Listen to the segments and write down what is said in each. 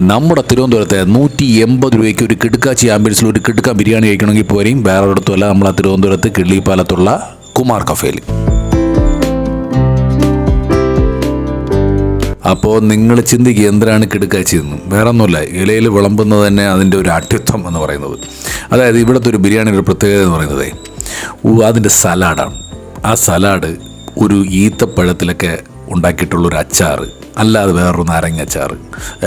നമ്മുടെ തിരുവനന്തപുരത്തെ 180 രൂപയ്ക്ക് ഒരു കിടുക്കാച്ചി ആംബിയൻസിൽ ഒരു കിടുക്ക ബിരിയാണി കഴിക്കണമെങ്കിൽ പോരെയും വേറെ ഒരിടത്തുമല്ല, നമ്മളെ തിരുവനന്തപുരത്ത് കിള്ളിപ്പാലത്തുള്ള കുമാർ കഫേയിൽ. അപ്പോൾ നിങ്ങൾ ചിന്തിക്കുക എന്തിനാണ് കിടുക്കാച്ചി എന്ന്. വേറെ ഒന്നുമില്ല, ഇലയിൽ വിളമ്പുന്നത് തന്നെ അതിൻ്റെ ഒരു അത്യുത്വം എന്ന് പറയുന്നത്. അതായത് ഇവിടുത്തെ ഒരു ബിരിയാണിയുടെ ഒരു പ്രത്യേകത എന്ന് പറയുന്നത് അതിൻ്റെ സലാഡാണ്. ആ സലാഡ് ഒരു ഈത്തപ്പഴത്തിലൊക്കെ ഉണ്ടാക്കിയിട്ടുള്ളൊരു അച്ചാറ്, അല്ലാതെ വേറൊരു നാരങ്ങ അച്ചാറ്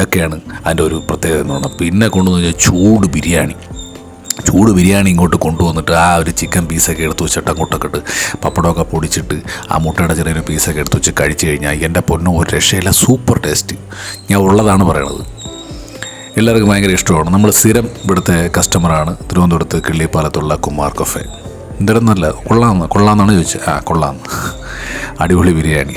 ഒക്കെയാണ് അതിൻ്റെ ഒരു പ്രത്യേകത എന്ന് പറഞ്ഞാൽ. പിന്നെ കൊണ്ടുവന്ന് ചൂട് ബിരിയാണി ഇങ്ങോട്ട് കൊണ്ടുവന്നിട്ട് ആ ഒരു ചിക്കൻ പീസൊക്കെ എടുത്ത് വെച്ചിട്ട് അങ്ങോട്ടൊക്കെ ഇട്ട് പപ്പടമൊക്കെ പൊടിച്ചിട്ട് ആ മുട്ടയുടെ ചെറിയൊരു പീസൊക്കെ എടുത്ത് വെച്ച് കഴിച്ച് കഴിഞ്ഞാൽ എൻ്റെ പൊന്നും ഒരു രക്ഷയില്ല, സൂപ്പർ ടേസ്റ്റ്. ഞാൻ ഉള്ളതാണ് പറയണത്. എല്ലാവർക്കും ഭയങ്കര ഇഷ്ടമാണ്. നമ്മൾ സ്ഥിരം ഇവിടുത്തെ കസ്റ്റമറാണ് തിരുവനന്തപുരത്ത് കിള്ളിപ്പാലത്തുള്ള കുമാർ കഫേ. എന്തിരുന്നല്ല കൊള്ളാമെന്നാണ് ചോദിച്ചത്. കൊള്ളാമെന്ന്, അടിപൊളി ബിരിയാണി.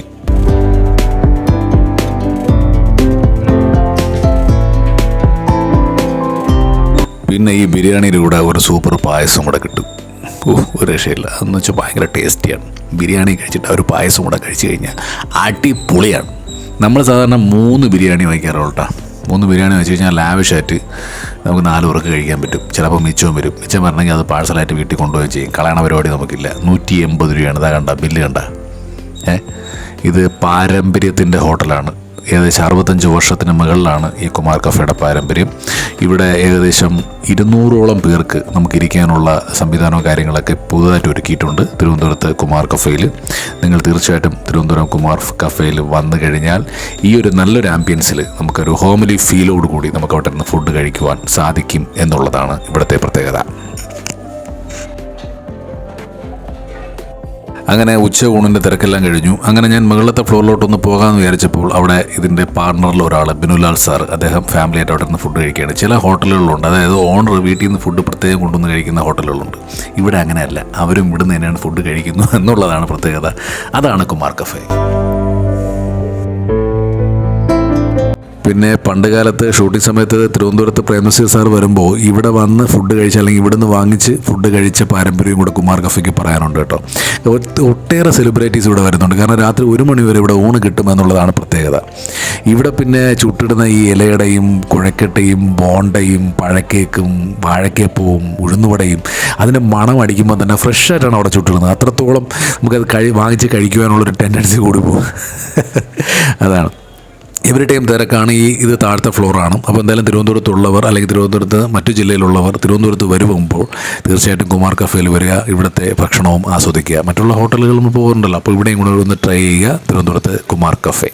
പിന്നെ ഈ ബിരിയാണിയുടെ കൂടെ ഒരു സൂപ്പർ പായസം കൂടെ കിട്ടും. ഒരു രക്ഷയില്ല, അതെന്ന് വെച്ചാൽ ഭയങ്കര ടേസ്റ്റിയാണ്. ബിരിയാണി കഴിച്ചിട്ട് ഒരു പായസം കൂടെ കഴിച്ച് കഴിഞ്ഞാൽ അടിപൊളിയാണ്. നമ്മൾ സാധാരണ 3 ബിരിയാണി വാങ്ങിക്കാറുള്ളൂ കേട്ടോ. 3 ബിരിയാണി വെച്ച് കഴിഞ്ഞാൽ ലാവിഷായിട്ട് നമുക്ക് 4 പേർക്ക് കഴിക്കാൻ പറ്റും. ചിലപ്പോൾ മിച്ചവും വരും. മിച്ചം വരണമെങ്കിൽ അത് പാഴ്സലായിട്ട് വീട്ടിൽ കൊണ്ടുപോയി ചെയ്യും. കളയണ പരിപാടി നമുക്കില്ല. 180 രൂപയാണ്. ഇതാ കണ്ട ബില്ല് കണ്ട. ഇത് പാരമ്പര്യത്തിൻ്റെ ഹോട്ടലാണ്. ഏകദേശം 65 വർഷത്തിന് മുകളിലാണ് ഈ കുമാർ കഫേയുടെ പാരമ്പര്യം. ഇവിടെ ഏകദേശം 200ഓളം പേർക്ക് നമുക്കിരിക്കാനുള്ള സംവിധാനവും കാര്യങ്ങളൊക്കെ പുതുതായിട്ട് ഒരുക്കിയിട്ടുണ്ട് തിരുവനന്തപുരത്ത് കുമാർ കഫേയിൽ. നിങ്ങൾ തീർച്ചയായിട്ടും തിരുവനന്തപുരം കുമാർ കഫേയിൽ വന്നു കഴിഞ്ഞാൽ ഈ ഒരു നല്ലൊരു ആംബിയൻസിൽ നമുക്കൊരു ഹോംലി ഫീലോട് കൂടി നമുക്ക് അവിടെ നിന്ന് ഫുഡ് കഴിക്കുവാൻ സാധിക്കും എന്നുള്ളതാണ് ഇവിടുത്തെ പ്രത്യേകത. അങ്ങനെ ഉച്ചയൂണിൻ്റെ തിരക്കെല്ലാം കഴിഞ്ഞു. അങ്ങനെ ഞാൻ മുകളിലത്തെ ഫ്ലോറിലോട്ടൊന്ന് പോകാമെന്ന് വിചാരിച്ചപ്പോൾ അവിടെ ഇതിൻ്റെ പാർട്ണറിൽ ഒരാൾ ബിനുലാൽ സാർ, അദ്ദേഹം ഫാമിലിയായിട്ട് അവിടെ നിന്ന് ഫുഡ് കഴിക്കുകയാണ്. ചില ഹോട്ടലുകളുണ്ട്, അതായത് ഓണർ വീട്ടിൽ നിന്ന് ഫുഡ് പ്രത്യേകം കൊണ്ടുവന്ന് കഴിക്കുന്ന ഹോട്ടലുകളുണ്ട്. ഇവിടെ അങ്ങനെയല്ല, അവരും ഇവിടുന്ന് തന്നെയാണ് ഫുഡ് കഴിക്കുന്നു എന്നുള്ളതാണ് പ്രത്യേകത. അതാണ് കുമാർ കഫേ. പിന്നെ പണ്ട് കാലത്ത് ഷൂട്ടിംഗ് സമയത്ത് തിരുവനന്തപുരത്ത് പ്രേംനസീർ സാർ വരുമ്പോൾ ഇവിടെ വന്ന് ഫുഡ് കഴിച്ച് അല്ലെങ്കിൽ ഇവിടെ നിന്ന് വാങ്ങിച്ച് ഫുഡ് കഴിച്ച പാരമ്പര്യം കൂടെ കുമാർ കഫേക്ക് പറയാനുണ്ട് കേട്ടോ. ഒട്ടേറെ സെലിബ്രിറ്റീസ് ഇവിടെ വരുന്നുണ്ട്. കാരണം രാത്രി 1 മണി വരെ ഇവിടെ ഊണ് കിട്ടുമെന്നുള്ളതാണ് പ്രത്യേകത. ഇവിടെ പിന്നെ ചുട്ടിടുന്ന ഈ ഇലയുടെയും കുഴക്കട്ടയും ബോണ്ടയും പഴക്കേക്കും വാഴക്കേപ്പവും ഉഴുന്നുവടയും അതിൻ്റെ മണം അടിക്കുമ്പോൾ തന്നെ ഫ്രഷായിട്ടാണ് അവിടെ ചുട്ടിടുന്നത്. അത്രത്തോളം നമുക്കത് വാങ്ങിച്ച് കഴിക്കുവാനുള്ളൊരു ടെൻഡൻസി കൂടി പോകും. അതാണ്. ഇവരുടെയും തിരക്കാണ്. ഇത് താഴത്തെ ഫ്ലോറാണ്. അപ്പോൾ എന്തായാലും തിരുവനന്തപുരത്തുള്ളവർ അല്ലെങ്കിൽ തിരുവനന്തപുരത്ത് മറ്റു ജില്ലയിലുള്ളവർ തിരുവനന്തപുരത്ത് വരുമ്പോൾ തീർച്ചയായിട്ടും കുമാർ കഫേയിൽ വരിക, ഇവിടുത്തെ ഭക്ഷണവും ആസ്വദിക്കുക. മറ്റുള്ള ഹോട്ടലുകളിൽ പോകുന്നുണ്ടല്ലോ, അപ്പോൾ ഇവിടെയും കൂടെ ഒന്ന് ട്രൈ ചെയ്യുക. തിരുവനന്തപുരത്ത് കുമാർ കഫേ.